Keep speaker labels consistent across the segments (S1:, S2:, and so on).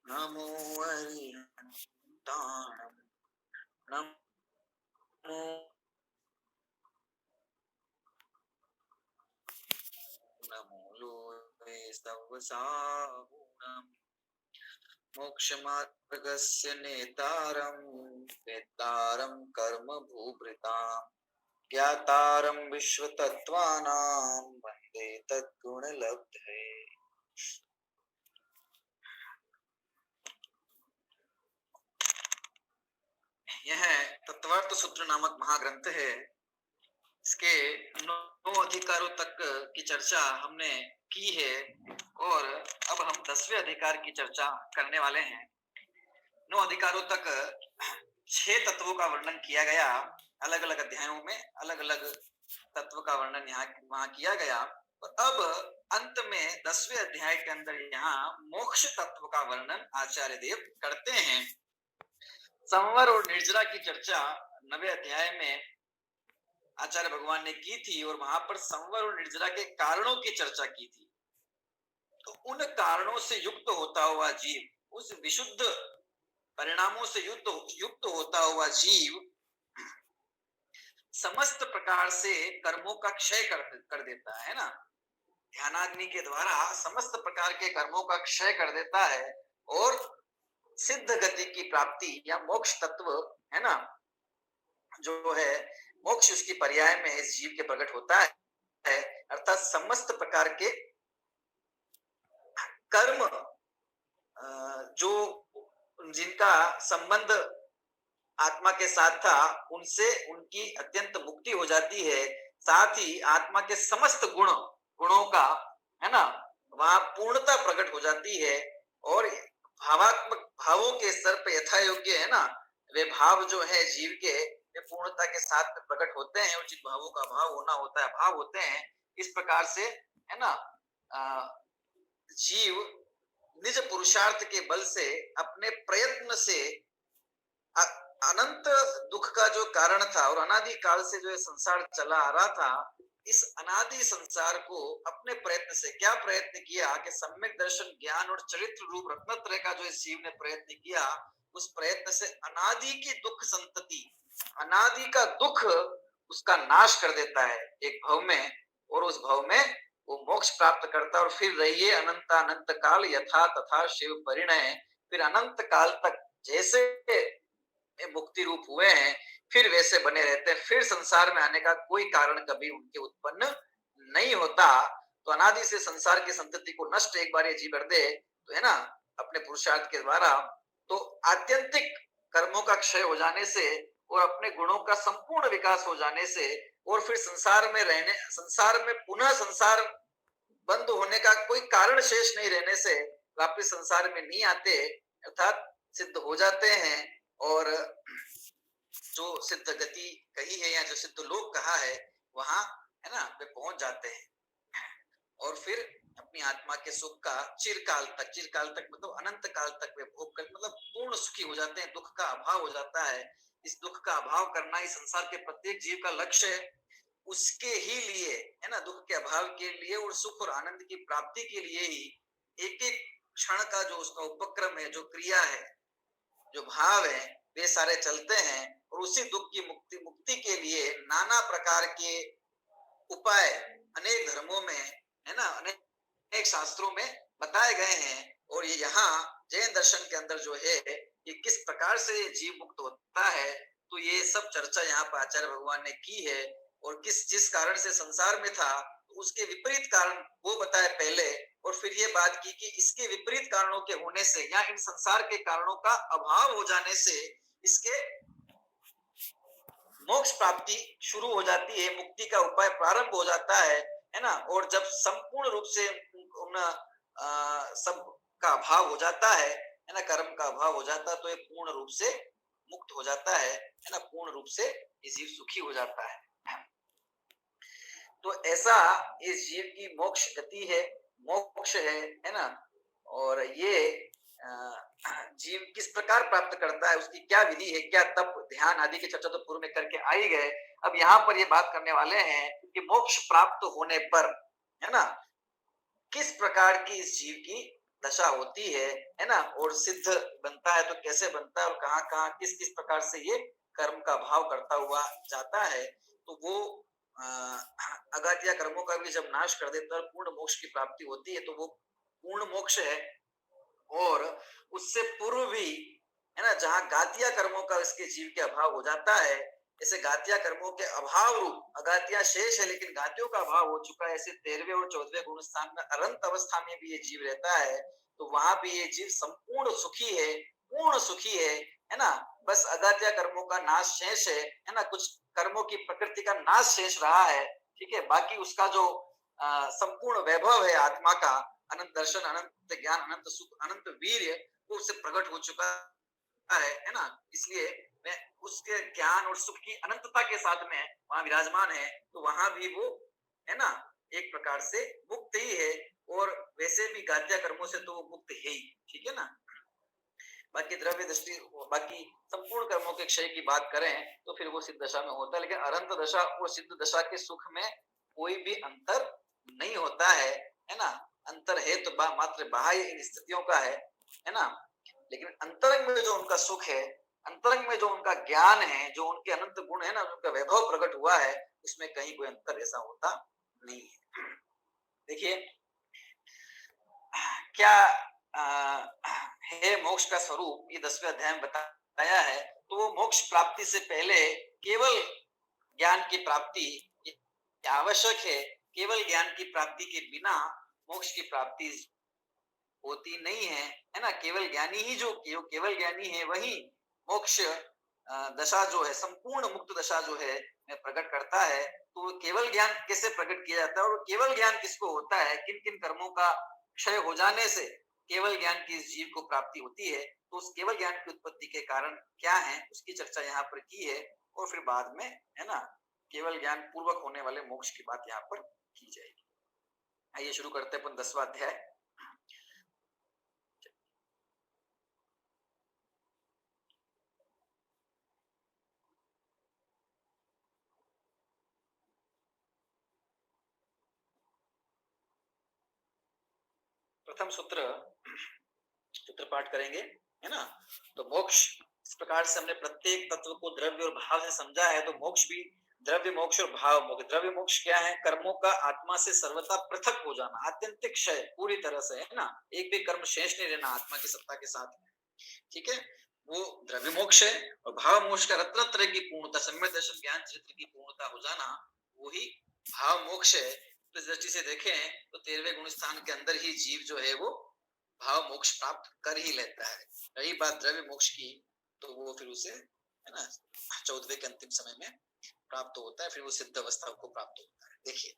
S1: नमो हरिहंताणं नमो नमो लोके सवसाहुणम् मोक्षमार्गस्य नेतारं वेत्तारं कर्म भूभृतां ज्ञातारं विश्वतत्त्वानां वन्दे तद्गुणलब्धये। यह तत्वार्थ सूत्र नामक महाग्रंथ है। इसके 9 अधिकारों तक की चर्चा हमने की है और अब हम 10वें अधिकार की चर्चा करने वाले हैं। 9 अधिकारों तक 6 तत्वों का वर्णन किया गया। अलग अलग अध्यायों में अलग अलग तत्व का वर्णन यहाँ वहां किया गया और अब अंत में 10वें अध्याय के अंदर यहाँ मोक्ष तत्व का वर्णन आचार्य देव करते हैं। संवर और निर्जरा की चर्चा 9वें अध्याय में आचार्य भगवान ने की थी और वहां पर संवर और निर्जरा के कारणों की चर्चा की थी। तो उन कारणों से युक्त होता हुआ जीव, उस विशुद्ध परिणामों से युक्त होता हुआ जीव समस्त प्रकार से कर्मों का क्षय कर देता है ना। ध्यानाग्नि के द्वारा समस्त प्रकार के कर्मों का क्षय कर देता है और सिद्ध गति की प्राप्ति या मोक्ष तत्व है ना, जो है मोक्ष उसकी पर्याय में इस जीव के प्रकट होता है। अर्थात समस्त प्रकार के कर्म जो जिनका संबंध आत्मा के साथ था उनसे उनकी अत्यंत मुक्ति हो जाती है। साथ ही आत्मा के समस्त गुणों का है ना वहां पूर्णता प्रकट हो जाती है और भावात्मक भावों के स्तर पे यथा योग्य है ना, वे भाव जो है जीव के वे पूर्णता के साथ प्रकट होते हैं। उचित भावों का भाव होना होता है, भाव होते हैं। इस प्रकार से है ना जीव निज पुरुषार्थ के बल से अपने प्रयत्न से अनंत दुख का जो कारण था और अनादि काल से जो संसार चला आ रहा था, इस अनादि संसार को अपने प्रयत्न से क्या प्रयत्न किया कि सम्यक दर्शन ज्ञान और चरित्र रूप रत्नत्रय का जो इस जीव ने प्रयत्न किया, उस प्रयत्न से अनादि की दुख संतति, अनादि का दुख उसका नाश कर देता है एक भव में और उस भव में वो मोक्ष प्राप्त करता है। और फिर रहिए अनंत काल यथा तथा शिव परिणय, फिर अनंत काल तक जैसे मुक्ति रूप हुए हैं फिर वैसे बने रहते हैं। फिर संसार में आने का कोई कारण कभी उनके उत्पन्न नहीं होता। तो अनादि से संसार की संतति को नष्ट एक बार ये जीव कर दे तो है ना अपने पुरुषार्थ के द्वारा, तो आत्यंतिक कर्मों का क्षय हो जाने से और अपने गुणों का संपूर्ण विकास हो जाने से और फिर संसार में पुनः संसार बंद होने का कोई कारण शेष नहीं रहने से वापिस संसार में नहीं आते, अर्थात सिद्ध हो जाते हैं। और जो सिद्ध गति कही है या जो सिद्ध लोक कहा है वहां है ना वे पहुंच जाते हैं और फिर अपनी आत्मा के सुख का चिरकाल तक मतलब अनंत काल तक वे भोग कर मतलब पूर्ण सुखी हो जाते हैं। दुख का अभाव हो जाता है। इस दुख का अभाव करना ही संसार के प्रत्येक जीव का लक्ष्य है। उसके ही लिए है ना, दुख के अभाव के लिए और सुख और आनंद की प्राप्ति के लिए ही एक एक क्षण का जो उसका उपक्रम है, जो क्रिया है, जो भाव है, वे सारे चलते हैं और उसी दुख की मुक्ति के लिए नाना प्रकार के उपाय अनेक धर्मों में है ना, अनेक शास्त्रों में बताए गए हैं। और ये यहाँ जैन दर्शन के अंदर जो है कि किस प्रकार से जीव मुक्त होता है, तो ये सब चर्चा यहाँ पर आचार्य भगवान ने की है। और जिस कारण से संसार में था तो उसके विपरीत कारण वो बताए पहले, और फिर ये बात की कि इसके विपरीत कारणों के होने से या इन संसार के कारणों का अभाव हो जाने से इसके मोक्ष प्राप्ति शुरू हो जाती है, मुक्ति का उपाय प्रारंभ हो जाता है ना। और जब संपूर्ण रूप से उन सब का अभाव हो जाता है ना, कर्म का अभाव हो जाता है, तो ये पूर्ण रूप से मुक्त हो जाता है ना, पूर्ण रूप से ये जीव सुखी हो जाता है। तो ऐसा इस जीव की मोक्ष गति है, मोक्ष है ना। और ये जीव किस प्रकार प्राप्त करता है, उसकी क्या विधि है, क्या तप ध्यान आदि की चर्चा तो पूर्व में करके आ ही गए। अब यहाँ पर ये बात करने वाले हैं कि मोक्ष प्राप्त होने पर है ना किस प्रकार की इस जीव की दशा होती है ना, और सिद्ध बनता है तो कैसे बनता है और कहाँ कहाँ किस किस प्रकार से ये कर्म का भाव करता हुआ जाता है, तो वो अगात्या कर्मों का भी जब नाश कर देता है पूर्ण मोक्ष की प्राप्ति होती है, तो वो पूर्ण मोक्ष है। और उससे पूर्व भी है ना, जहाँ गातिया कर्मों का इसके जीव के अभाव हो जाता है, ऐसे गातिया कर्मों के अभाव रूप अगातिया शेष है लेकिन गातियों का अभाव हो चुका है, ऐसे 13वें और 14वें गुण स्थान में अनंत अवस्था में भी ये जीव रहता है, तो वहां भी ये जीव संपूर्ण सुखी है, पूर्ण सुखी है ना। बस अगात्या कर्मों का नाश शेष है ना, कुछ कर्मों की प्रकृति का नाश शेष रहा है, ठीक है, बाकी उसका जो संपूर्ण वैभव है आत्मा का, अनंत दर्शन, अनंत ज्ञान, अनंत सुख, अनंत वीर्य, वो उससे प्रकट हो चुका है ना। इसलिए मैं उसके ज्ञान और सुख की अनंतता के साथ में वहां विराजमान है, तो वहां भी वो है ना एक प्रकार से मुक्त ही है, और वैसे भी गात्या कर्मों से तो वो मुक्त है ही, ठीक है ना। बाकी द्रव्य दृष्टि, बाकी संपूर्ण कर्मों के क्षय की बात करें तो फिर वो सिद्ध दशा में होता है, लेकिन अनंत दशा और सिद्ध दशा के सुख में कोई भी अंतर नहीं होता है ना। अंतर है तो मात्र बाह्य इन स्थितियों का है ना, लेकिन अंतरंग में जो उनका सुख है, अंतरंग में जो उनका ज्ञान है, जो उनके अनंत गुण है ना, उनका वैभव प्रकट हुआ है, उसमें कहीं कोई अंतर ऐसा होता नहीं है। देखिए क्या है मोक्ष का स्वरूप, ये 10वें अध्याय में बताया है, तो वो मोक्ष प्राप्ति से पहले केवल ज्ञान की प्राप्ति आवश्यक है, केवल ज्ञान की प्राप्ति के बिना मोक्ष की प्राप्ति होती नहीं है ना। केवल ज्ञानी ही जो केवल ज्ञानी है वही मोक्ष दशा जो है, संपूर्ण मुक्त दशा जो है प्रकट करता है। तो केवल ज्ञान कैसे प्रकट किया जाता है और केवल ज्ञान किसको होता है, किन किन कर्मों का क्षय हो जाने से केवल ज्ञान की जीव को प्राप्ति होती है, तो उस केवल ज्ञान की उत्पत्ति के कारण क्या है उसकी चर्चा यहाँ पर की है, और फिर बाद में है ना केवल ज्ञान पूर्वक होने वाले मोक्ष की बात यहाँ पर की जाएगी। आइए शुरू करते हैं अपन 10वां अध्याय। प्रथम सूत्र पाठ करेंगे, है ना। तो मोक्ष इस प्रकार से हमने प्रत्येक तत्व को द्रव्य और भाव से समझा है, तो मोक्ष भी द्रव्य मोक्ष और भाव मोक्ष। द्रव्य मोक्ष क्या है, कर्मों का आत्मा से सर्वथा पृथक हो जाना, आत्यंतिक क्षय पूरी तरह से, है ना, एक भी कर्म शेष नहीं रहना आत्मा की सत्ता के साथ, ठीक है, वो द्रव्य मोक्ष है। और भाव मोक्ष का रत्नत्रय की पूर्णता, सम्यक दर्शन ज्ञान चरित्र की पूर्णता हो जाना, वही भाव मोक्ष है। तो इस दृष्टि से देखें तो 13वें गुण स्थान के अंदर ही जीव जो है वो भाव मोक्ष प्राप्त कर ही लेता है। रही बात द्रव्य मोक्ष की, तो वो फिर उसे है ना 14वें के अंतिम समय में प्राप्त होता है, फिर वो सिद्ध अवस्था को प्राप्त होता है। देखिए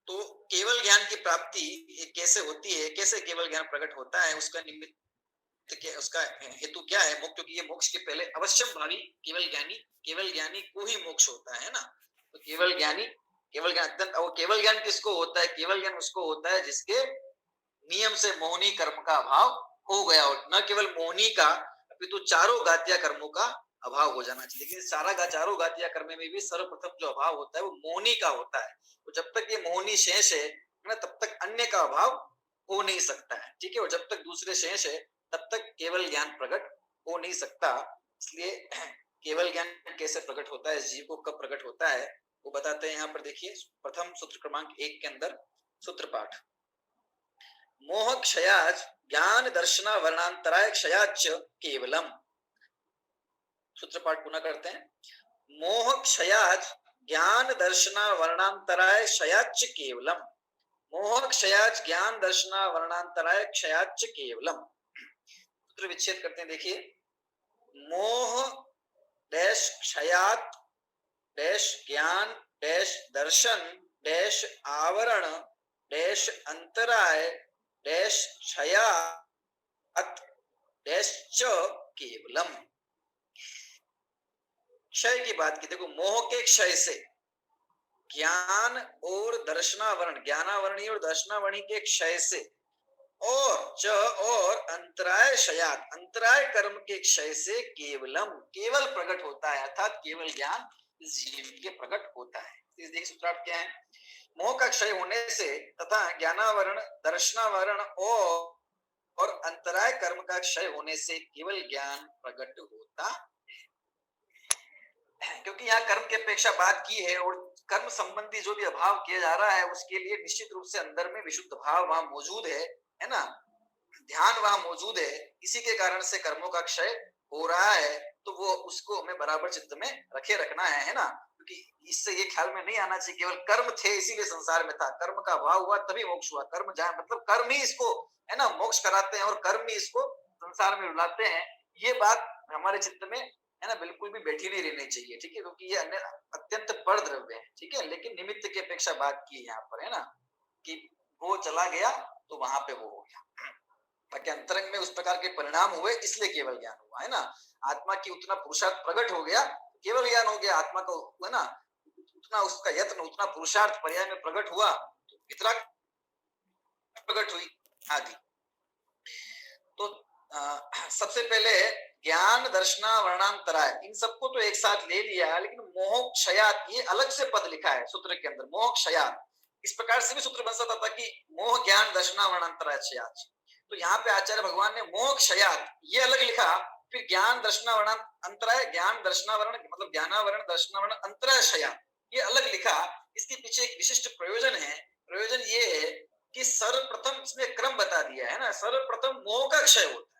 S1: तो केवल ज्ञान की प्राप्ति कैसे होती है, कैसे केवल ज्ञान प्रकट होता है, उसका निमित्त उसका हेतु क्या है, मोक्ष, क्योंकि ये मोक्ष के पहले अवश्यम भावी केवल ज्ञानी को ही मोक्ष होता है ना। तो केवल ज्ञानी, केवल ज्ञान, और केवल ज्ञान किसको होता है, केवल ज्ञान उसको होता है जिसके नियम से मोहनी कर्म का अभाव हो गया हो, न केवल मोहनी का अपितु चारों गातिया कर्मों का अभाव हो जाना चाहिए। लेकिन चारों गातिया कर्म में भी सर्वप्रथम जो अभाव होता है वो मोहनी का होता है। तो जब तक ये मोहनी शेष है ना तब तक अन्य का अभाव हो नहीं सकता है, ठीक है, और जब तक दूसरे शेष है तब तक केवल ज्ञान प्रकट हो नहीं सकता। इसलिए केवल ज्ञान कैसे प्रकट होता है, जीव को कब प्रकट होता है, वो बताते हैं यहाँ पर। देखिए प्रथम सूत्र क्रमांक 1 के अंदर सूत्र पाठ, मोह क्षयाच ज्ञान दर्शना वर्णांतराय क्षयाच केवलम। सूत्र पाठ पुनः करते हैं, मोह क्षयाच ज्ञान दर्शना वर्णांतराय क्षयाच केवलम। मोह क्षयाच ज्ञान दर्शना वर्णांतराय क्षयाच केवलम। सूत्र विच्छेद करते हैं। देखिए मोह डैश क्षयात डैश ज्ञान डैश दर्शन डैश आवरण डैश अंतराय डैश क्षयात डैश च केवलम। क्षय की बात की, देखो मोह के क्षय से, ज्ञान और दर्शनावरण, ज्ञानावरणी और दर्शनावरणी के क्षय से, और अंतराय क्षयात, अंतराय कर्म के क्षय से केवलम, केवल प्रकट होता है, अर्थात केवल ज्ञान इस जीव के प्रकट होता है। देखिए सूत्रार्थ क्या है, मोह का क्षय होने से तथा ज्ञानावरण, दर्शनावरण और अंतराय कर्म का क्षय होने से केवल ज्ञान प्रकट होता है। क्योंकि यहाँ कर्म की अपेक्षा बात की है और कर्म संबंधी जो भी अभाव किया जा रहा है उसके लिए निश्चित रूप से अंदर में विशुद्ध भाव वहां मौजूद है ना, ध्यान वहां मौजूद है, इसी के कारण से कर्मों का क्षय हो रहा है। तो वो उसको हमें बराबर चित्त में रखे रखना है ना, क्योंकि इससे ये ख्याल में नहीं आना चाहिए केवल कर्म थे इसीलिए संसार में था, कर्म का अभाव हुआ तभी मोक्ष हुआ। कर्म जाए मतलब कर्म ही इसको है ना मोक्ष कराते हैं और कर्म ही इसको संसार में रुलाते हैं। ये बात हमारे चित्त में है ना बिल्कुल भी बैठी नहीं रहनी चाहिए, ठीक है, क्योंकि ये अन्य अत्यंत पर द्रव्य है, ठीक है, लेकिन निमित्त की अपेक्षा बात की यहाँ पर है ना, कि वो चला गया तो वहां पे वो हो गया, ताकि अंतरंग में उस प्रकार के परिणाम हुए इसलिए केवल ज्ञान हुआ है ना। आत्मा की उतना पुरुषार्थ प्रकट हो गया, केवल ज्ञान हो गया, आत्मा को है ना उतना उसका यत्न उतना पुरुषार्थ पर्याय में प्रकट हुआ तो इतना प्रकट हुई आदि। तो सबसे पहले ज्ञान दर्शना वर्णांतराय इन सबको तो एक साथ ले लिया, लेकिन मोह क्षयात ये अलग से पद लिखा है सूत्र के अंदर, मोह क्षयात इस प्रकार से भी सूत्र बन सकता था कि मोह ज्ञान दर्शना वर्णांतराय क्षयात। तो यहाँ पे आचार्य भगवान ने मोह क्षयात ये अलग लिखा, फिर ज्ञान दर्शनावरण अंतराय, ज्ञान दर्शनावरण मतलब ज्ञानावरण दर्शनावरण अंतराय क्षयात ये अलग लिखा। इसके पीछे एक विशिष्ट प्रयोजन है, प्रयोजन ये है कि सर्वप्रथम इसमें क्रम बता दिया है ना, सर्वप्रथम मोह का क्षय होता है,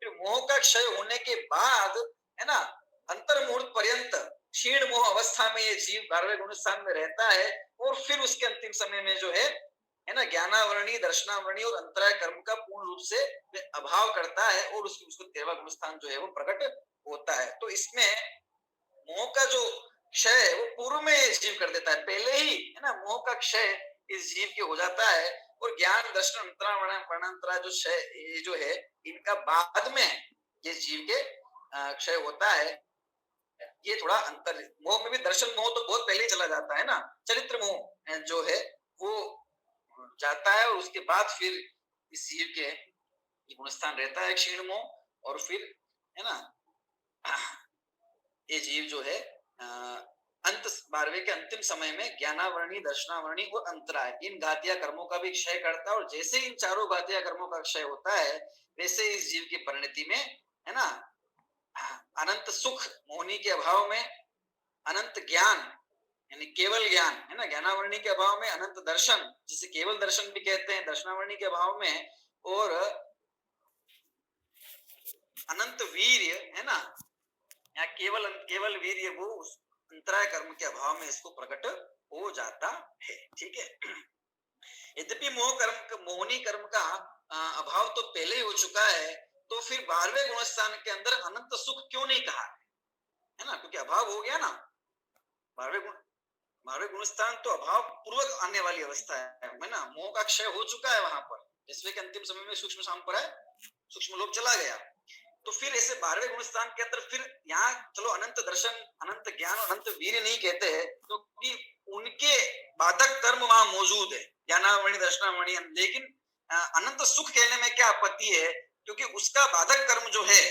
S1: फिर मोह का क्षय होने के बाद है ना अंतर्मुहूर्त पर्यंत क्षीण मोह अवस्था में ये जीव 12वें गुण स्थान में रहता है, और फिर उसके अंतिम समय में जो है ना ज्ञानावरणी दर्शनावरणी और अंतराय कर्म का पूर्ण रूप से अभाव करता है और उसको 13वां गुण स्थान जो है वो प्रकट होता है। तो इसमें मोह का जो क्षय है वो पूर्व में जीव कर देता है, पहले ही है ना मोह का क्षय इस जीव के हो जाता है, और ज्ञान दर्शन अंतरावरण जो क्षय ये जो है इनका बाद में ये जीव के क्षय होता है। ये थोड़ा अंतर, मोह में भी दर्शन मोह तो बहुत पहले ही चला जाता है ना, चरित्र मोह जो है वो जाता है और उसके बाद फिर इस जीव के गुणस्थान रहता है क्षीण मोह, और फिर है ना ये जीव जो है अंत 12वें के अंतिम समय में ज्ञानावरणी दर्शनावरणी और अंतराय इन घातिया कर्मों का भी क्षय करता है, और जैसे इन चारों घातिया कर्मों का क्षय होता है वैसे इस जीव की परिणति में है ना अनंत सुख मोहनी के अभाव में, अनंत ज्ञान यानी केवल ज्ञान है ना, ज्ञानावरणी के अभाव में अनंत दर्शन जिसे केवल दर्शन भी कहते हैं दर्शनावरणी के अभाव में, और अनंत वीर्य है ना, यहाँ केवल केवल वीर्य वो अंतराय कर्म के अभाव में इसको प्रकट हो जाता है, ठीक है। यद्यपि मोहनी कर्म का अभाव तो पहले ही हो चुका है, तो फिर 12वें गुणस्थान के अंदर अनंत सुख क्यों नहीं कहा है ना, क्योंकि अभाव हो गया ना, 12वें गुणस्थान तो अभाव पूर्वक आने वाली अवस्था है ना, मोह का क्षय हो चुका है वहां पर, जिसमें के अंतिम समय में सूक्ष्म संप्रदाय सूक्ष्म लोक चला गया। तो फिर ऐसे 12वें गुणस्थान के अंदर फिर यहाँ चलो अनंत दर्शन अनंत ज्ञान अनंत वीर्य नहीं कहते हैं, क्योंकि तो उनके बाधक कर्म वहां मौजूद है ज्ञानावरणी दर्शनावरणी, लेकिन अनंत सुख कहने में क्या आपत्ति है, क्योंकि उसका बाधक कर्म जो है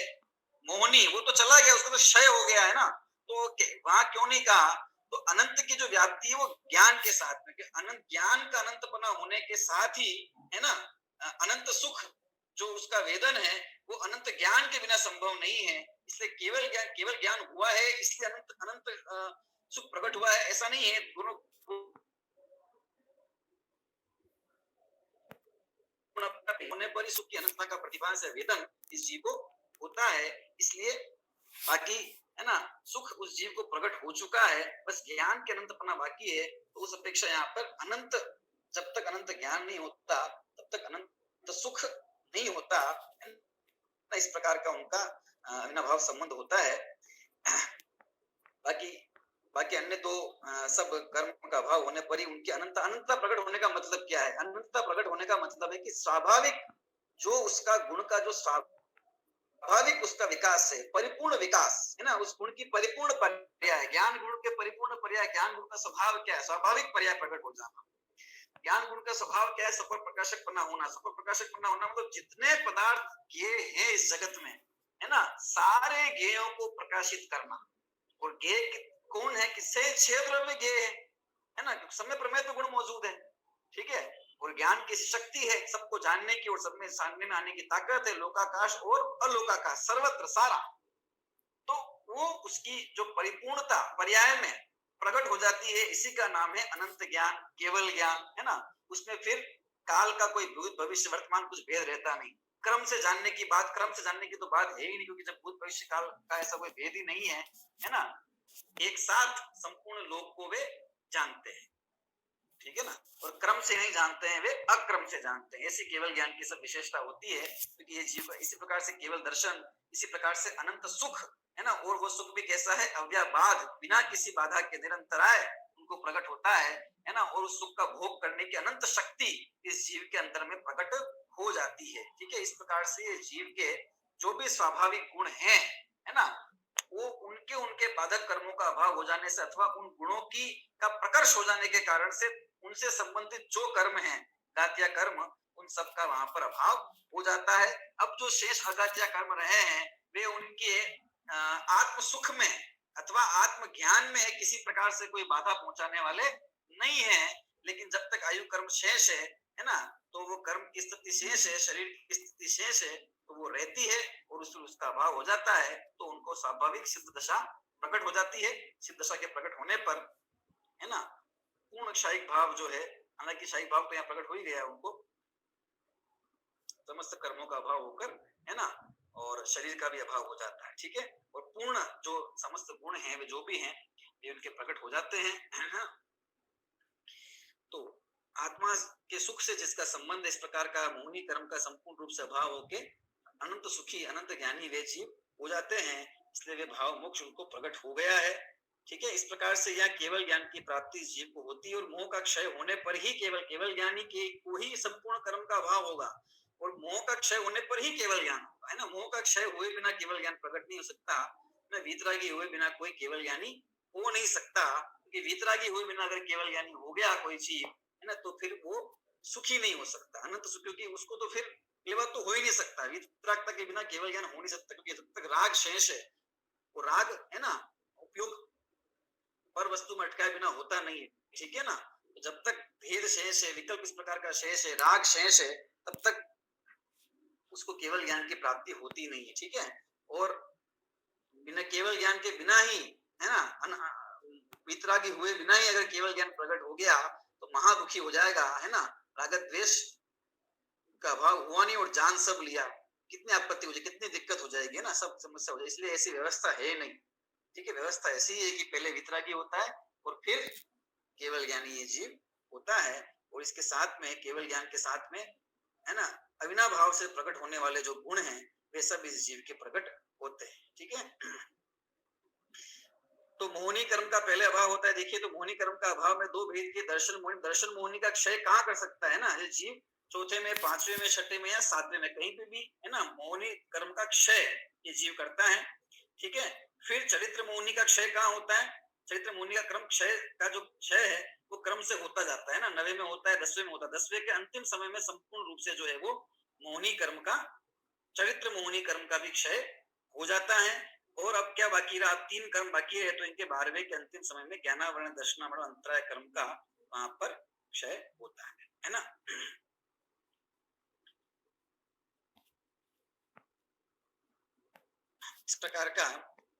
S1: मोहनी वो तो चला गया, उसका तो क्षय हो गया है ना, तो वहां क्यों नहीं कहा। तो अनंत की जो व्याप्ति है वो ज्ञान के साथ में, अनंत ज्ञान का अनंतपना होने के साथ ही है ना अनंत सुख जो उसका वेदन है वो अनंत ज्ञान के बिना संभव नहीं है, इसलिए केवल ज्ञान हुआ है इसलिए अनंत अनंत सुख प्रकट हुआ है ऐसा नहीं है, दोनों होने पर ही सुख की अनंतता का प्रतिभास है वेदन इस जीव को होता है, इसलिए बाकी है ना सुख उस जीव को प्रकट हो चुका है, बस ज्ञान के अनंतपना बाकी है। तो उस अपेक्षा यहाँ पर अनंत जब तक अनंत ज्ञान नहीं होता तब तक अनंत सुख नहीं होता, इस प्रकार का उनका अविनाभाव संबंध होता है। बाकी अन्य तो सब कर्म का अभाव होने पर ही उनकी अनंतता प्रकट होने का मतलब क्या है, अनंतता प्रकट होने का मतलब है कि स्वाभाविक जो उसका गुण का जो स्वाभाविक उसका विकास है, परिपूर्ण विकास है ना, उस गुण की परिपूर्ण पर्याय ज्ञान गुण के परिपूर्ण पर्याय, ज्ञान गुण का स्वभाव क्या है, स्वाभाविक पर्याय प्रकट हो जाना। ज्ञान गुण का स्वभाव क्या है, सफल प्रकाशकपना होना। सफल प्रकाशकपना होना मतलब जितने पदार्थ ज्ञेय हैं इस जगत में है ना सारे ज्ञेयों को प्रकाशित करना, और ज्ञेय कौन है, किससे 6 द्रव्य ज्ञेय है है ना, समय प्रमेय तो गुण मौजूद है, ठीक है। और ज्ञान की शक्ति है सबको जानने की और सब में सामने में आने की ताकत है, लोकाकाश और अलोकाकाश सर्वत्र सारा। तो वो उसकी जो परिपूर्णता पर्याय में प्रकट हो जाती है, इसी का नाम है अनंत ज्ञान, केवल ज्ञान, है ना। उसमें फिर काल का कोई भूत भविष्य वर्तमान कुछ भेद रहता नहीं। क्रम से जानने की बात, क्रम से जानने की तो बात है ही नहीं, क्योंकि जब भूत भविष्य काल का ऐसा कोई भेद ही नहीं है ना। एक साथ संपूर्ण लोक को वे जानते हैं, ठीक है ना। और क्रम से नहीं जानते हैं, वे अक्रम से जानते हैं। ऐसी केवल ज्ञान की सब विशेषता होती है, क्योंकि ये जीव इसी प्रकार से केवल दर्शन, इसी प्रकार से अनंत सुख, है ना। और वो सुख भी कैसा है, अव्याबाध, बिना किसी बाधा के निरंतराय उनको प्रकट होता है ना। और उस सुख का भोग करने की अनंत शक्ति इस जीव के अंदर में प्रकट हो जाती है, ठीक है। इस प्रकार से ये जीव के जो भी स्वाभाविक गुण है ना, वो उनके उनके बाधक कर्मों का अभाव हो जाने से अथवा उन गुणों की का प्रकर्ष हो जाने के कारण से उनसे संबंधित जो कर्म है, गात्या कर्म, उन सब का वहां पर अभाव हो जाता है। अब जो शेष अगात्या कर्म रहे हैं, वे उनके आत्म सुख में अथवा आत्म ज्ञान में किसी प्रकार से कोई बाधा पहुंचाने वाले नहीं है। लेकिन जब तक आयु कर्म शेष है ना, तो वो कर्म की स्थिति शेष है, शरीर की स्थिति शेष है, तो वो रहती है और उसका अभाव हो जाता है। तो उनको स्वाभाविक सिद्ध दशा प्रकट हो जाती है। सिद्ध दशा के प्रकट होने पर, है ना, पूर्ण क्षायिक भाव जो है, हालांकि क्षायिक भाव तो यहाँ प्रकट हो ही गया है, उनको समस्त कर्मों का अभाव होकर, है ना, और शरीर का भी अभाव हो जाता है, ठीक है। और पूर्ण जो समस्त गुण हैं, वे जो भी हैं, ये उनके प्रकट हो जाते हैं, है ना। तो आत्मा के सुख से जिसका संबंध इस प्रकार का मोहिनी कर्म का संपूर्ण रूप से अभाव होके अनंत सुखी अनंत ज्ञानी वे जीव हो जाते हैं, इसलिए वे भाव मोक्ष उनको प्रकट हो गया है, ठीक है। इस प्रकार से यह केवल ज्ञान की प्राप्ति जीव को होती है और मोह का क्षय होने पर ही केवल ज्ञानी के को ही संपूर्ण कर्म का अभाव होगा और मोह का क्षय होने पर ही केवल ज्ञान होगा, है ना। मोह का क्षय हुए बिना केवल ज्ञान प्रकट नहीं हो सकता, मैं वीतरागी हुए बिना कोई केवल ज्ञानी हो नहीं सकता, क्योंकि वीतरागी हुए बिना अगर केवल ज्ञानी हो गया कोई जीव, है ना, तो फिर वो सुखी नहीं हो सकता, अनंत सुख, क्योंकि उसको तो फिर केवल तो हो ही नहीं सकता, वितरागता के बिना केवल ज्ञान हो नहीं सकता, क्योंकि जब तक राग शेष है, वो राग, है ना, उपयोग पर वस्तु में अटकाए बिना होता नहीं है, ठीक है ना। तो जब तक भेद शेष है, विकल्प इस प्रकार का शेष है, राग शेष है, तब तक उसको केवल ज्ञान की प्राप्ति होती नहीं है, ठीक है। और बिना केवल ज्ञान के बिना ही, है ना, वितरागी हुए बिना ही अगर केवल ज्ञान प्रकट हो गया तो महादुखी हो जाएगा, है ना। राग द्वेष का अभाव हुआ नहीं और जान सब लिया, कितनी आपत्ति हो जाएगी, कितनी दिक्कत हो जाएगी, ना, सब समस्या हो जाएगी। इसलिए ऐसी व्यवस्था है नहीं, ठीक है। व्यवस्था ऐसी है कि पहले वितरागी होता है और फिर केवल ज्ञानी ये जीव होता है। और इसके साथ में केवल ज्ञान के साथ में, है ना, अविनाभाव से प्रकट होने वाले जो गुण हैं, वे सब इस जीव के प्रकट होते हैं, ठीक है। तो मोहनी कर्म का पहले अभाव होता है। देखिए, तो मोहनी कर्म का अभाव में दो भेद के दर्शन मोहनी का क्षय कहाँ कर सकता है ना, ये जीव चौथे में, पांचवें में, छठे में या सातवें में कहीं पे भी, है ना, मोहनी कर्म का क्षय ये जीव करता है, ठीक है। फिर चरित्र मोहनी का क्षय कहाँ होता है, चरित्र मोहनी का क्रम क्षय का जो क्षय है वो क्रम से होता जाता है ना, 9वें में होता है, 10वें में होता है, 10वें के अंतिम समय में संपूर्ण रूप से जो है वो मोहनी कर्म का, चरित्र मोहनी कर्म का भी क्षय हो जाता है। और अब क्या बाकी रहा, 3 कर्म बाकी रहे, तो इनके 12वें के अंतिम समय में ज्ञानावरण दर्शनावरण अंतराय कर्म का वहां पर क्षय होता है ना। इस प्रकार का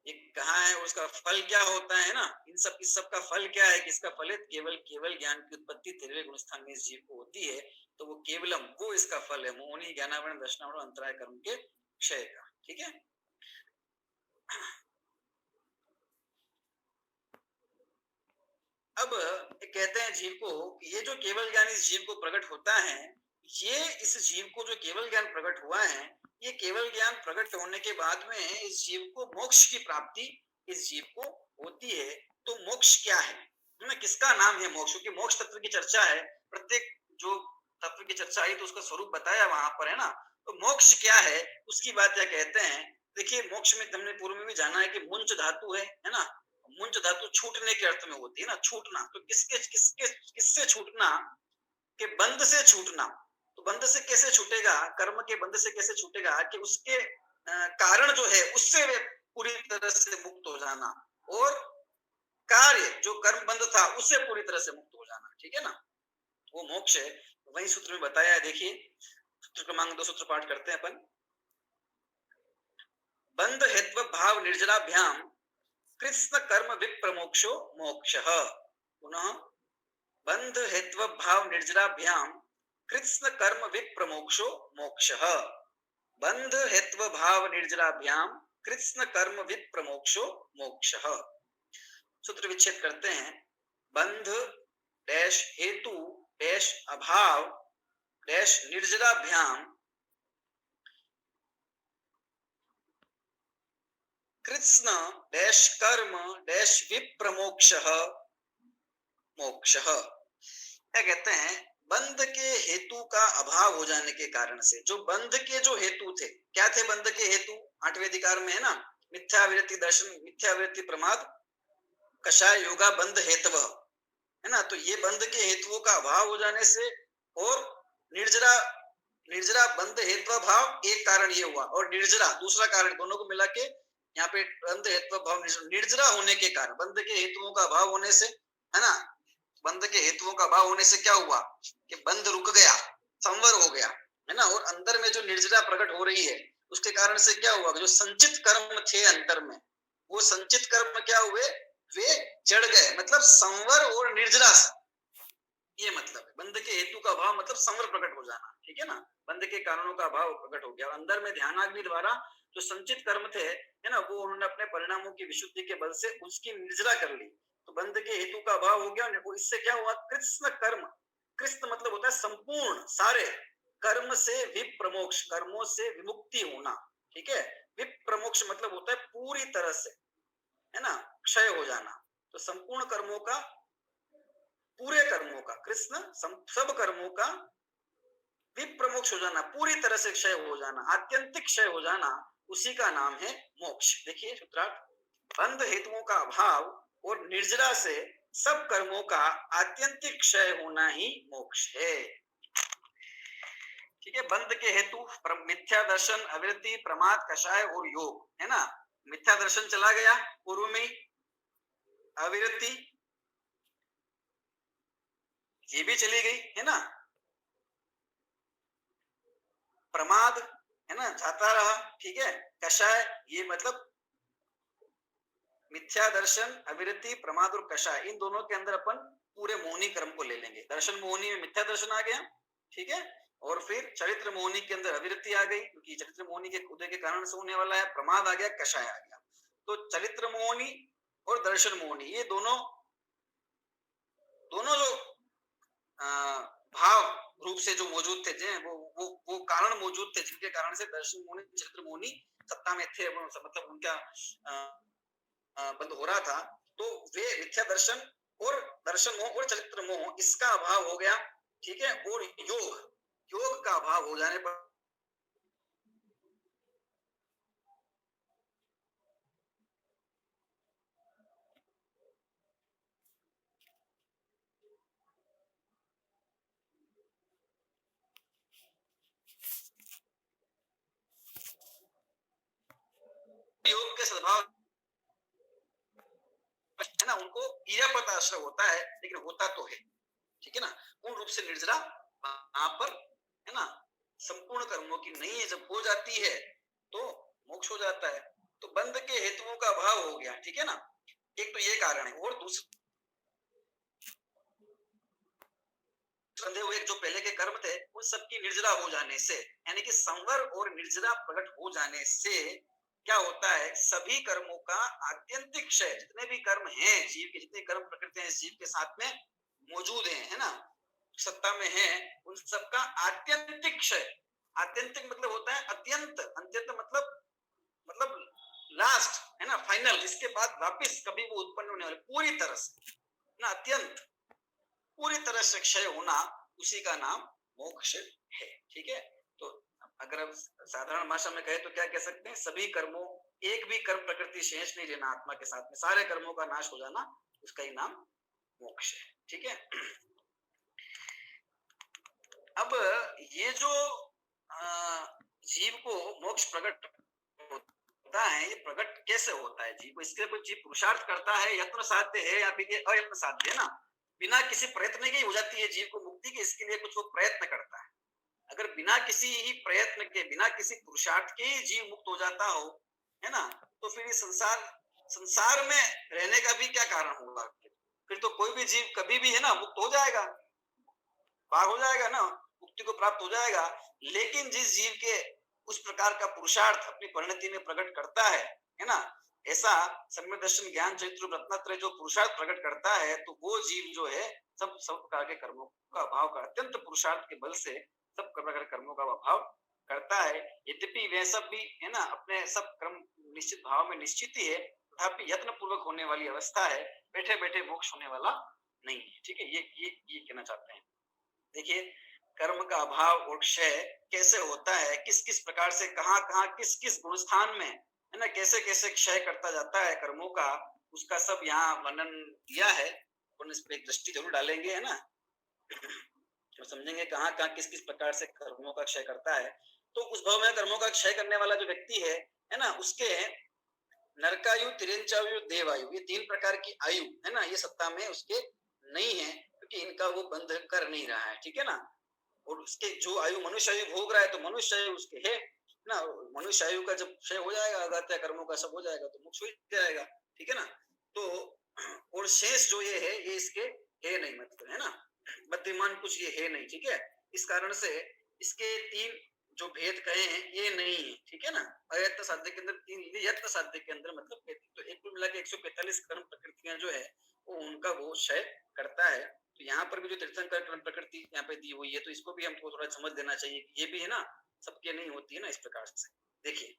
S1: एक कहा है, उसका फल क्या होता है ना, इन सब इस सब का फल क्या है कि इसका फल है केवल ज्ञान की उत्पत्ति 13वें गुण स्थान में इस जीव को होती है, तो वो केवलम वो इसका फल है, मोहनी ज्ञानावरण दर्शनावरण अंतराय कर्म के क्षय का, ठीक है। अब कहते हैं जीव को, ये जो केवल ज्ञान इस जीव को प्रकट होता है, ये इस जीव को जो केवल ज्ञान प्रकट हुआ है, ये केवल ज्ञान प्रकट होने के बाद में इस जीव को मोक्ष की प्राप्ति इस जीव को होती है। तो मोक्ष क्या है ना, किसका नाम है मोक्ष, क्योंकि मोक्ष तत्व की चर्चा है, प्रत्येक जो तत्व की चर्चा आई तो उसका स्वरूप बताया वहां पर, है ना। तो मोक्ष क्या है, उसकी बात क्या कहते हैं। देखिए, मोक्ष में हमने पूर्व में भी जाना है कि मुंच धातु है ना, मुंच धातु छूटने के अर्थ में होती है ना, छूटना। तो किससे छूटना, के बंध से छूटना। तो बंध से कैसे छूटेगा, कर्म के बंध से कैसे छूटेगा कि उसके कारण जो है उससे वे पूरी तरह से मुक्त हो जाना। और कार्य जो कर्म बंध था उससे पूरी तरह से मुक्त हो जाना, ठीक है ना, वो मोक्ष है। वही सूत्र में बताया है, देखिए सूत्र क्रमांक 2 सूत्र पाठ करते हैं अपन। बंध हेत्व भाव निर्जराभ्याम कृष्ण कर्म विप्रमोक्षो मोक्षः। पुनः बंध हेत्व भाव निर्जराभ्याम कृष्ण कर्म विप्रमोक्षो मोक्षः। बंध हेत्व भाव निर्जराभ्याम कृष्ण कर्म विप्रमोक्षो मोक्षः। सूत्र विच्छेद करते हैं। बंध डैश हेतु डैश अभाव डैश निर्जराभ्याम कृष्ण डैश कर्म डैश विप्रमोक्षः मोक्षः। क्या कहते हैं, बंध के हेतु का अभाव हो जाने के कारण से, जो बंध के जो हेतु थे, क्या थे बंध के हेतु, आठवें अधिकार में है ना, मिथ्यावृत्ति दर्शन, मिथ्यावृत्ति प्रमाद, कषाय योगा बंध हेतव, है ना। तो ये बंध के हेतुओं का अभाव हो जाने से और निर्जरा निर्जरा बंध हेतु भाव एक कारण ये हुआ, और निर्जरा दूसरा कारण, दोनों को मिला के यहाँ पे बंध हेतु भाव निर्जरा होने के कारण, बंध के हेतुओं का अभाव होने से, है ना, बंध के हेतुओं का अभाव होने से क्या हुआ कि बंध रुक गया, संवर हो गया, है ना। और अंदर में जो निर्जरा प्रकट हो रही है उसके कारण से क्या हुआ, जो संचित कर्म थे अंतर में, वो संचित कर्म क्या हुए, वे जड़ गए, मतलब संवर और निर्जरा, ये मतलब है। बंध के हेतु का अभाव मतलब संवर प्रकट हो जाना, ठीक है ना, बंध के कारणों का अभाव प्रकट हो गया। अंदर में ध्यानाग्नि द्वारा जो संचित कर्म थे, है ना, वो उन्होंने अपने परिणामों की विशुद्धि के बल से उसकी निर्जरा कर ली, तो बंध के हेतु का अभाव हो गया। इससे क्या हुआ, कृष्ण कर्म, कृष्ण मतलब होता है संपूर्ण सारे, कर्म से विप्रमोक्ष, कर्मों से विमुक्ति होना, ठीक है। विप्रमोक्ष मतलब होता है पूरी तरह से, है ना, क्षय हो जाना। तो संपूर्ण कर्मों का, पूरे कर्मों का, कृष्ण सब कर्मों का विप्रमोक्ष हो जाना, पूरी तरह से क्षय हो जाना, आत्यंतिक क्षय हो जाना, उसी का नाम है मोक्ष। देखिए सूत्रार्थ, बंध हेतुओं का अभाव और निर्जरा से सब कर्मों का आत्यंतिक क्षय होना ही मोक्ष है, ठीक है। बंध के हेतु मिथ्या दर्शन, अविरति, प्रमाद, कषाय और योग, है ना। मिथ्या दर्शन चला गया पूर्व में, अविरति ये भी चली गई, है ना, प्रमाद, है ना, जाता रहा, ठीक है। कषाय ये मतलब मिथ्या दर्शन, अविरति, प्रमाद और कषाय, इन दोनों के अंदर अपन पूरे मोहनी क्रम को ले लेंगे। दर्शन मोहनी में मिथ्या दर्शन आ गया, ठीक है, और फिर चरित्र मोहनी के अंदर अविरति आ गई, क्योंकि चरित्र मोहनी के उदय के कारण से होने वाला है, प्रमाद आ गया, कषाय आ गया। तो चरित्र मोहनी और दर्शन मोहनी, ये दोनों दोनों जो भाव रूप से जो मौजूद थे, वो कारण मौजूद थे जिनके कारण से दर्शन मोहनी, चरित्र मोहनी सत्ता में थे, मतलब उनका बंद हो रहा था। तो वे मिथ्या दर्शन और दर्शन मोह और चरित्र मोह, इसका अभाव हो गया, ठीक है। और योग का अभाव हो जाने पर योग के सद्भाव, है ना, उनको क्रियापद आश्रय होता है, लेकिन होता तो है, ठीक है ना। पूर्ण रूप से निर्जरा वहां पर, है ना, संपूर्ण कर्मों की नहीं है, जब हो जाती है तो मोक्ष हो जाता है। तो बंध के हेतुओं का अभाव हो गया, ठीक है ना, एक तो ये कारण है। और दूसरा हुए जो पहले के कर्म थे उन सबकी निर्जरा हो जाने से, यानी कि संवर और निर्जरा प्रकट हो जाने से क्या होता है, सभी कर्मों का आत्यंतिक क्षय, जितने भी कर्म हैं जीव के, जितने कर्म प्रकृति हैं जीव के साथ में मौजूद है ना, सत्ता में है, उन सबका आत्यंतिक क्षय, आत्यंतिक मतलब होता है अत्यंत, अत्यंत मतलब लास्ट, है ना, फाइनल, इसके बाद वापिस कभी वो उत्पन्न होने वाले, पूरी तरह से ना, अत्यंत पूरी तरह से क्षय होना, उसी का नाम मोक्ष है, ठीक है। तो अगर हम साधारण भाषा में कहें तो क्या कह सकते हैं, सभी कर्मों, एक भी कर्म प्रकृति शेष नहीं रहना आत्मा के साथ में, सारे कर्मों का नाश हो जाना, उसका ही नाम मोक्ष है, ठीक है। अब ये जो जीव को मोक्ष प्रकट होता है ये प्रकट कैसे होता है जीव, इसके कोई जीव पुरुषार्थ करता है, यत्न साध्य है या फिर ये अयत्न साध्य है ना, बिना किसी प्रयत्न के ही हो जाती है जीव को मुक्ति की, इसके लिए कुछ वो प्रयत्न करता है। अगर बिना किसी ही प्रयत्न के, बिना किसी पुरुषार्थ के ही जीव मुक्त हो जाता हो, है ना, तो फिर इस संसार में रहने का भी क्या कारण होगा? फिर तो कोई भी जीव कभी भी, है ना, मुक्त हो जाएगा, पार हो जाएगा ना, मुक्ति को प्राप्त हो जाएगा। लेकिन जिस जीव के उस प्रकार का पुरुषार्थ अपनी परिणति में प्रकट करता है ना, ऐसा सम्यक दर्शन ज्ञान चरित्र रत्नात्रय जो पुरुषार्थ प्रकट करता है, तो वो जीव जो है सब प्रकार के कर्मों का अभाव का, अत्यंत पुरुषार्थ के बल से सब प्रकार के कर्मों का अभाव करता है। यद्यपि वह सब भी, है ना, अपने सब कर्म निश्चित भाव में निश्चित ही है, तथापि यत्न पूर्वक होने वाली अवस्था है, बैठे बैठे मोक्ष होने वाला नहीं है। ठीक है, ये कहना चाहते हैं। देखिए, कर्म का अभाव और क्षय कैसे होता है, किस किस प्रकार से, कहाँ कहाँ, किस किस गुण स्थान में, है ना, कैसे कैसे क्षय करता जाता है कर्मों का, उसका सब यहाँ वर्णन दिया है। और इस पे एक दृष्टि जरूर डालेंगे, है ना, तो समझेंगे कहाँ कहाँ किस किस प्रकार से कर्मों का क्षय करता है। तो उस भाव में कर्मों का क्षय करने वाला जो व्यक्ति है ना, उसके नरकायु, तिरंचायु, देवायु, ये 3 प्रकार की आयु, है ना, ये सत्ता में उसके नहीं है, क्योंकि इनका वो बंध कर नहीं रहा है। ठीक है ना, और उसके जो आयु मनुष्य आयु भोग रहा है, तो मनुष्य आयु उसके है ना, मनुष्य आयु का जब क्षय हो जाएगा, अगात्या कर्मों का सब हो जाएगा, तो मोक्ष हो जाएगा। ठीक है ना, तो और शेष जो ये है, ये इसके है नहीं, मतलब, है ना, बुद्धिमान कुछ ये है नहीं। ठीक है, इस कारण से इसके 3 जो भेद कहे हैं ये नहीं है। ठीक है ना, अयत्न साध्य के अंदर 3, यत्न साध्य के अंदर मतलब 35, तो एक कुल मिला के 145 कर्म प्रकृतियां जो है वो उनका वो क्षय करता है। तो यहाँ पर भी जो तीर्थंकर कर्म प्रकृति यहाँ पे दी हुई है, तो इसको भी हमको थोड़ा समझ देना चाहिए, ये भी, है ना, सबके नहीं होती है ना, इस प्रकार से। देखिए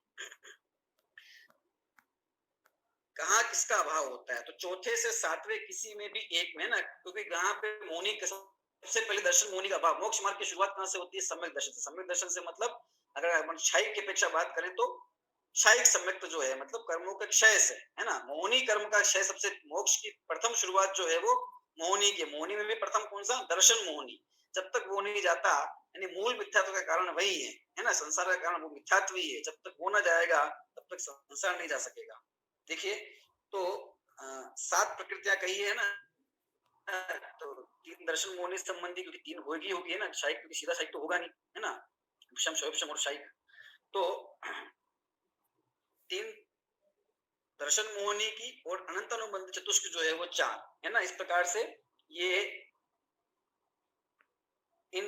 S1: कहाँ किसका अभाव होता है, तो चौथे से 7वें किसी में भी एक में ना, क्योंकि यहाँ पे मौनी सबसे पहले दर्शन मौनी का अभाव। मोक्ष मार्ग की शुरुआत कहाँ से होती है? सम्यक दर्शन से। सम्यक दर्शन से मतलब अगर अपन क्षयिक की अपेक्षा बात करें तो क्षयिक सम्यक जो है मतलब कर्मों के क्षय से, है ना, मोहनी कर्म का क्षय सबसे, मोक्ष की प्रथम शुरुआत जो है वो मोहनी की। मोहनी में भी प्रथम कौन सा? दर्शन मोहनी। जब तक वो नहीं जाता, यानी मूल मिथ्यात्व का कारण वही है ना, संसार का कारण वो मिथ्यात्व ही है। जब तक वो ना जाएगा तब तक संसार नहीं जा सकेगा। देखिए, तो 7 प्रकृतियां कही है ना, तो 3 दर्शन मोहनी संबंधी, क्योंकि 3 होगी है ना, शायक, क्योंकि सीधा शायक तो होगा नहीं, है ना, विषम शोभम और शायक। तो 3 दर्शन मोहनी की और अनंत अनुबंध चतुष्क जो है वो 4, है ना। इस प्रकार से ये इन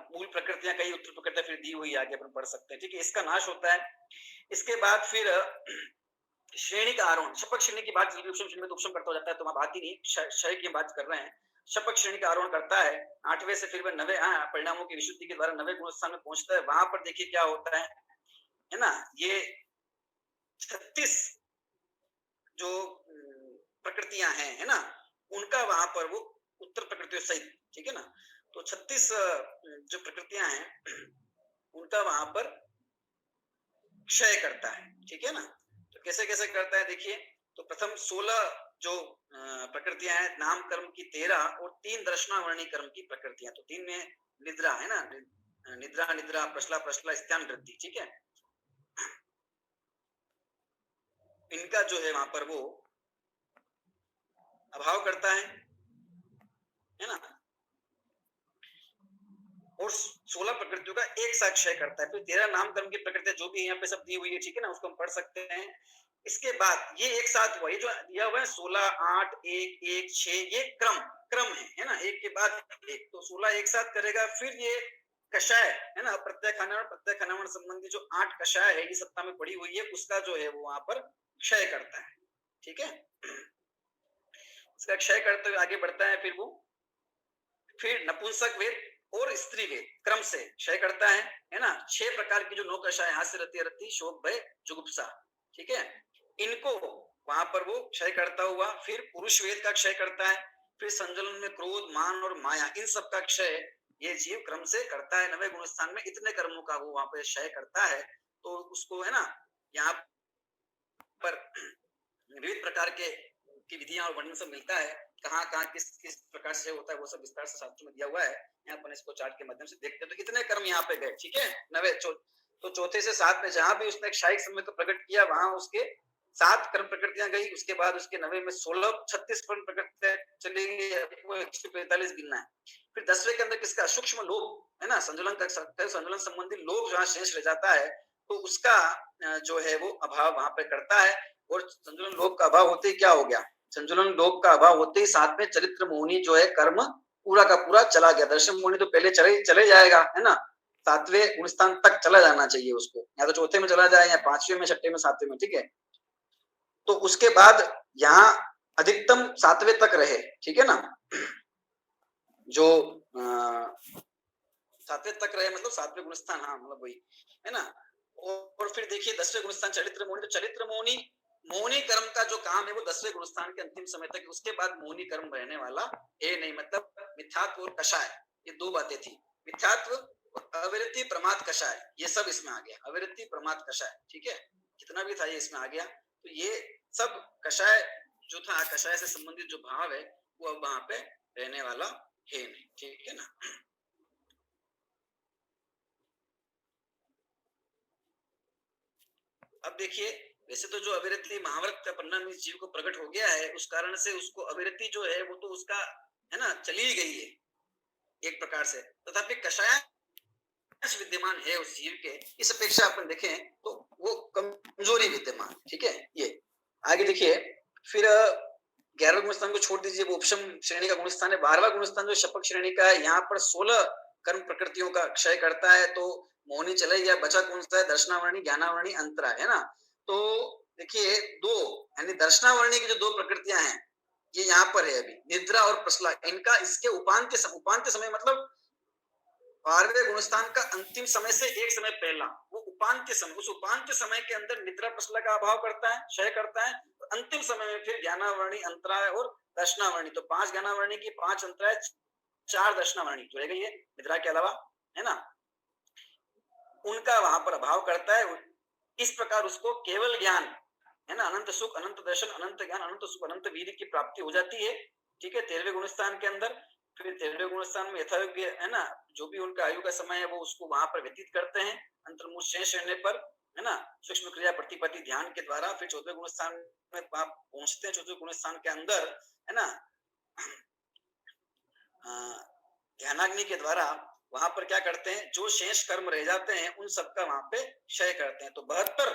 S1: मूल प्रकृतियां कई, उत्तर प्रकृतियां फिर दी हुई, आगे अपन पढ़ सकते हैं। ठीक है, इसका नाश होता है। इसके बाद फिर श्रेणी का आरोहण, शपक श्रेणी की बात श्रेणी में उपशम करता हो जाता है, तो वहां बात ही नहीं, क्षय की बात कर रहे हैं। शपक श्रेणी का आरोहण करता है, 8वें से फिर वह 9वें परिणामों की विशुद्धि के द्वारा 9वें गुण स्थान में पहुंचता है। वहां पर देखिए क्या होता है ना, ये 36 जो प्रकृतियां हैं, है ना, उनका वहां पर वो उत्तर प्रकृतियों सहित, ठीक है ना, तो 36 जो प्रकृतियां हैं उनका वहां पर क्षय करता है। ठीक है ना, तो कैसे कैसे करता है देखिए, तो प्रथम 16 जो प्रकृतियां हैं, नाम कर्म की 13 और 3 दर्शनावर्णी कर्म की प्रकृतियां। तो 3 में निद्रा, है ना, निद्रा निद्रा, प्रश्ला प्रश्ला, स्त्यान वृद्धि। ठीक है, इनका जो है वहां पर वो अभाव करता है ना, और 16 प्रकृतियों का एक साथ क्षय करता है। फिर 13 नाम कर्म की प्रकृतियां जो भी यहाँ पे सब दी हुई है, ठीक है ना, उसको हम पढ़ सकते हैं। इसके बाद ये एक साथ हुआ, ये जो दिया हुआ है 16, 8, 1, 1, 6, ये क्रम है ना, एक के बाद एक, तो 16 एक साथ करेगा। फिर ये कषाय, है ना, प्रत्यय संबंधी जो 8 कषाय है, ये सत्ता में पड़ी हुई है, उसका जो है वो वहां पर क्षय करता है। ठीक है, इसका क्षय करते हुए आगे बढ़ता है। फिर नपुंसक वेद और स्त्री वेद क्रम से क्षय करता है ना। 6 प्रकार की जो 9 कषाय, हास्य, रति, रति, शोक, भय, जुगुप्सा, ठीक है, इनको वहां पर वो क्षय करता हुआ फिर पुरुष वेद का क्षय करता है। फिर संजलन में क्रोध, मान और माया, इन सब का क्षय ये जीव क्रम से करता है। 9वें गुण स्थान में इतने कर्मों का वो वहां पर क्षय करता है। तो उसको, है ना, यहाँ पर विविध प्रकार के की विधियां और वर्णन सब मिलता है, कहाँ कहाँ किस किस प्रकार से होता है, वो सब विस्तार से शास्त्र में दिया हुआ है। यहाँ पर इसको चार्ट के माध्यम से देखते हैं। तो इतने कर्म यहाँ पे गए, ठीक है, 9 तो चौथे से 7 में जहां भी उसने क्षायिक समय को प्रकट किया वहां उसके 7 कर्म प्रकृतियां गई, उसके बाद उसके 9वें में 36 कर्म प्रकृतियां चली गई, वो 145 गिनना है। फिर 10वें के अंदर किसका सूक्ष्म लोभ है ना, संतुलन संबंधी लोभ जहां शेष रह जाता है तो उसका जो है वो अभाव वहां पे करता है। और संतुलन लोभ का अभाव होते ही क्या हो गया, संतुलन लोभ का अभाव होते ही साथ में चरित्र मोहनी जो है कर्म पूरा का पूरा चला गया। दर्शन मोहनी तो पहले चले जाएगा है ना, 7वें गुण स्थान तक चला जाना चाहिए उसको, या तो चौथे में चला जाए या 5वें में, 6वें में, 7वें में, ठीक है। तो उसके बाद यहाँ अधिकतम 7वें तक रहे, ठीक है ना, जो 7वें तक रहे मतलब 7वें गुणस्थान, हाँ मतलब वही है ना। और फिर देखिए 10वें गुणस्थान चरित्र मोहनी, तो चरित्र मोहनी मोहनी कर्म का जो काम है वो 10वें गुणस्थान के अंतिम समय तक, उसके बाद मोहनी कर्म रहने वाला है नहीं। मतलब मिथ्यात्व और कषाय, ये दो बातें थी, मिथ्यात्व, अविरति, प्रमाद, कषाय, ये सब इसमें आ गया। अविरति, प्रमाद, कषाय, ठीक है, कितना भी था ये इसमें आ गया। तो ये सब कषाय जो था, कषाय से संबंधित जो भाव है वो अब वहां पे रहने वाला है नहीं, ठीक है ना। अब देखिए, वैसे तो जो अविरति महाव्रत का परिणाम इस जीव को प्रकट हो गया है, उस कारण से उसको अविरति जो है वो तो उसका है ना चली गई है एक प्रकार से, तथापि कषाय विद्यमान है उस जीव के। इस अपेक्षा अपन देखें तो वो कमजोरी विद्यमान, ठीक है। ये आगे देखिए, फिर 11वें गुणस्थान को छोड़ दीजिए, वो उपशम श्रेणी का गुणस्थान है। 12वां गुणस्थान जो शपक श्रेणी का है, यहाँ पर 16 कर्म प्रकृतियों का क्षय करता है। तो मोहनी चले गया, बचा कौन सा है, दर्शनावर्णी, ज्ञानावर्णी, अंतरा, है ना। तो देखिए दो, यानी दर्शनावर्णी की जो दो प्रकृतियां हैं ये यहाँ पर है अभी, निद्रा और प्रसला, इनका इसके उपांत्य समय मतलब 12वें गुणस्थान का अंतिम समय से एक समय पहला वो उपांत्य समय, उस उपांत्य समय के अंदर निद्रा प्रसला का अभाव करता है, क्षय करता है। तो अंतिम समय में फिर ज्ञानावर्णी, अंतराय और दर्शनावर्णी, तो 5 ज्ञानावर्णी की, 5 अंतराय, 4 दर्शनावर्णी जो रह गई है निद्रा के अलावा, है ना, उनका वहां पर अभाव करता है। इस प्रकार उसको केवल ज्ञान है ना, अनंत सुख, अनंत दर्शन, अनंत ज्ञान, अनंत सुख, अनंत वीर्य की प्राप्ति हो जाती है, ठीक है, 13वें गुणस्थान के अंदर। फिर 13वें गुणस्थान में यथायोग्य है ना, जो भी उनका आयु का समय है वो उसको वहां पर व्यतीत करते हैं अंतर्मुख शेष रहने पर, है ना, सूक्ष्म क्रिया प्रतिपत्ति ध्यान के द्वारा। फिर 14वें गुणस्थान में आप पहुंचते हैं, 14वें गुणस्थान के अंदर है ना ध्यानाग्नि के द्वारा वहां पर क्या करते हैं, जो शेष कर्म रह जाते हैं उन सबका वहां पे क्षय करते हैं। तो 72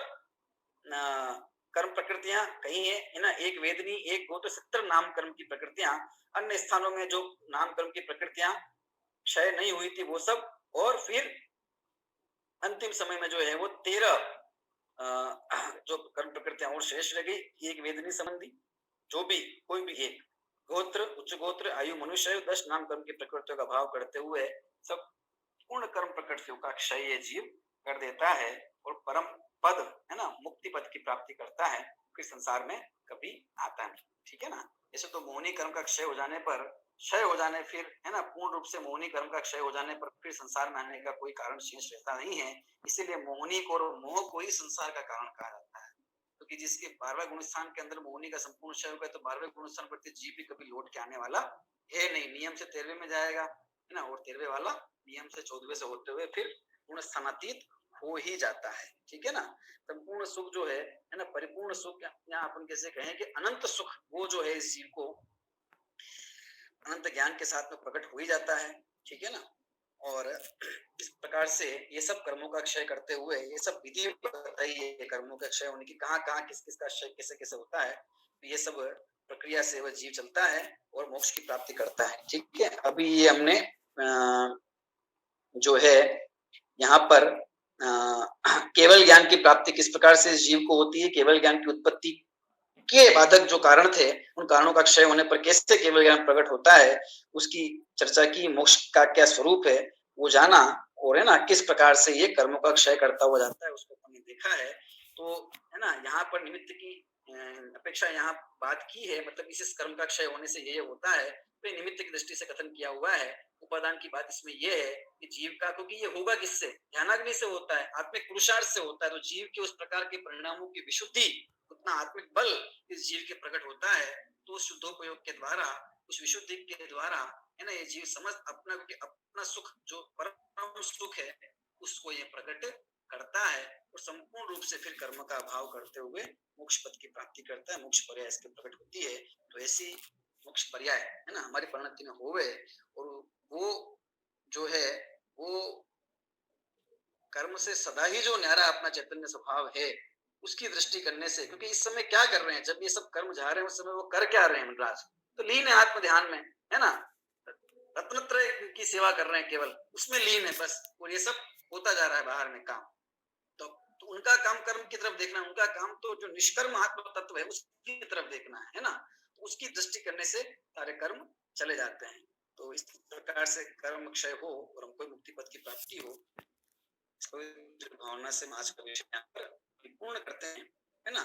S1: कर्म प्रकृतियां कही है ना, एक वेदनी, एक गोत्र, 70 नाम कर्म की प्रकृतियां। अन्य स्थानों में जो नाम कर्म की प्रकृतियां क्षय नहीं हुई थी वो सब, और फिर अंतिम समय में जो है वो 13 जो कर्म प्रकृतियां और शेष रह गई। एक वेदनी संबंधी, जो भी कोई भी एक गोत्र, उच्च गोत्र, आयु, मनुष्य, 10 नाम कर्म की प्रकृतियों का भाव करते हुए सब पूर्ण कर्म प्रकृतियों का क्षय ये जीव कर देता है और परम पद है ना, मुक्ति पद की प्राप्ति करता है, फिर संसार में कभी आता नहीं, ठीक है ना। ऐसे तो मोहनी कर्म का क्षय हो जाने पर, क्षय हो जाने फिर है ना, पूर्ण रूप से मोहनी कर्म का क्षय हो जाने पर फिर संसार में आने का कोई कारण शेष रहता नहीं है। इसीलिए मोहनी को और मोह को ही संसार का कारण कहा जाता है, क्योंकि जिसके 12वें गुणस्थान के अंदर मोहनी का संपूर्ण क्षय होगा, तो 12वें गुणस्थान पर जीव भी कभी लौट के आने वाला है नहीं, नियम से 13वें में जाएगा है ना, और 13वें वाला नियम से 14वें से होते हुए फिर गुण स्थानातीत हो ही जाता है, ठीक है ना। संपूर्ण सुख जो है ना, परिपूर्ण सुख, यहाँ अपन कैसे कहें कि अनंत सुख, वो जो है इस जीव को अनंत ज्ञान के साथ में प्रकट हो ही जाता है, ठीक है ना। और इस प्रकार से ये सब कर्मों का क्षय करते हुए, ये सब विधि बताइए कर्मों का क्षय होने की, कहाँ कहाँ किस किस का क्षय कैसे कैसे होता है, तो ये सब प्रक्रिया से वह जीव चलता है और मोक्ष की प्राप्ति करता है, ठीक है। अभी ये हमने जो है यहाँ पर केवल ज्ञान की प्राप्ति किस प्रकार से जीव को होती है, केवल ज्ञान की उत्पत्ति के बाधक जो कारण थे उन कारणों का क्षय होने पर कैसे केवल ज्ञान प्रकट होता है, उसकी चर्चा की। मोक्ष का क्या स्वरूप है वो जाना, और है ना किस प्रकार से ये कर्मों का क्षय करता हुआ जाता है उसको हमने देखा है। तो है ना, यहाँ पर निमित्त की अपेक्षा यहाँ बात की है, मतलब इस कर्म का क्षय होने से ये होता है, तो निमित्त की दृष्टि से कथन किया हुआ है। उपादान की बात इसमें यह है कि जीव का, क्योंकि ये होगा किससे, ध्यानाग्नि से होता है, आत्मिक पुरुषार्थ से होता है, तो जीव के उस प्रकार के परिणामों की विशुद्धि, उतना आत्मिक बल इस जीव के प्रकट होता है। तो शुद्धोपयोग के द्वारा, उस विशुद्धि के द्वारा है ना, ये जीव समझ अपना, क्योंकि अपना सुख जो परम सुख है उसको ये प्रकट करता है और संपूर्ण रूप से फिर कर्म का अभाव करते हुए मोक्ष पद की प्राप्ति करता है, मोक्ष पर्याय इसके प्रकट होती है। तो ऐसी मोक्ष पर्याय है ना हमारी परिणति में होवे, और वो जो है वो कर्म से सदा ही जो न्यारा अपना चैतन्य स्वभाव है उसकी दृष्टि करने से, क्योंकि इस समय क्या कर रहे हैं, जब ये सब कर्म जा रहे हैं उस समय वो कर क्या रहे हैं मनराज, तो लीन है आत्म ध्यान में, है ना, रत्नत्रय की सेवा कर रहे हैं, केवल उसमें लीन है बस, और ये सब होता जा रहा है बाहर में काम। तो उनका काम कर्म की तरफ देखना, उनका काम तो जो निष्कर्म आत्म तत्व है उसकी तरफ देखना है ना, तो उसकी दृष्टि करने से सारे कर्म चले जाते हैं। तो इस प्रकार से कर्म क्षय हो और हमको मुक्ति पद की प्राप्ति हो, भावना से आज का विषय पूर्ण करते हैं, है ना।